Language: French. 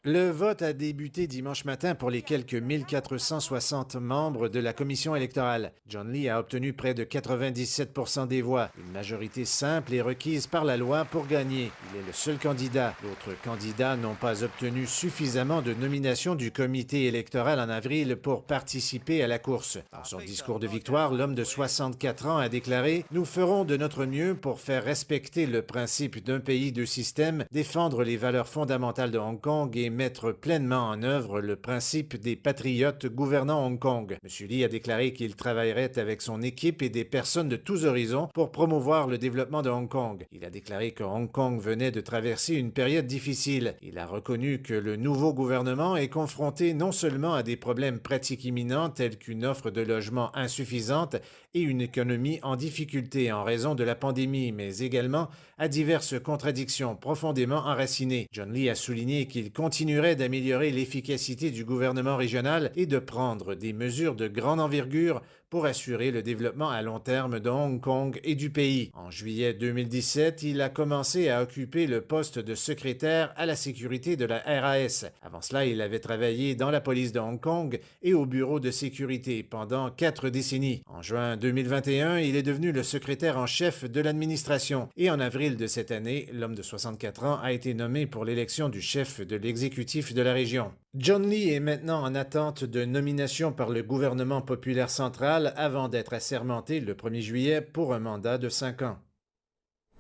Le vote a débuté dimanche matin pour les quelques 1460 membres de la commission électorale. John Lee a obtenu près de 97 des voix. Une majorité simple est requise par la loi pour gagner. Il est le seul candidat. D'autres candidats n'ont pas obtenu suffisamment de nominations du comité électoral en avril pour participer à la course. Dans son discours de victoire, l'homme de 64 ans a déclaré « Nous ferons de notre mieux pour faire respecter le principe d'un pays, deux systèmes, défendre les valeurs fondamentales de Hong Kong et mettre pleinement en œuvre le principe des patriotes gouvernant Hong Kong. M. Lee a déclaré qu'il travaillerait avec son équipe et des personnes de tous horizons pour promouvoir le développement de Hong Kong. Il a déclaré que Hong Kong venait de traverser une période difficile. Il a reconnu que le nouveau gouvernement est confronté non seulement à des problèmes pratiques imminents tels qu'une offre de logement insuffisante et une économie en difficulté en raison de la pandémie, mais également à diverses contradictions profondément enracinées. John Lee a souligné qu'il continuerait d'améliorer l'efficacité du gouvernement régional et de prendre des mesures de grande envergure pour assurer le développement à long terme de Hong Kong et du pays. En juillet 2017, il a commencé à occuper le poste de secrétaire à la sécurité de la RAS. Avant cela, il avait travaillé dans la police de Hong Kong et au bureau de sécurité pendant 4 décennies. En juin 2021, il est devenu le secrétaire en chef de l'administration. Et en avril de cette année, l'homme de 64 ans a été nommé pour l'élection du chef de l'exécutif de la région. John Lee est maintenant en attente de nomination par le gouvernement populaire central avant d'être assermenté le 1er juillet pour un mandat de 5 ans.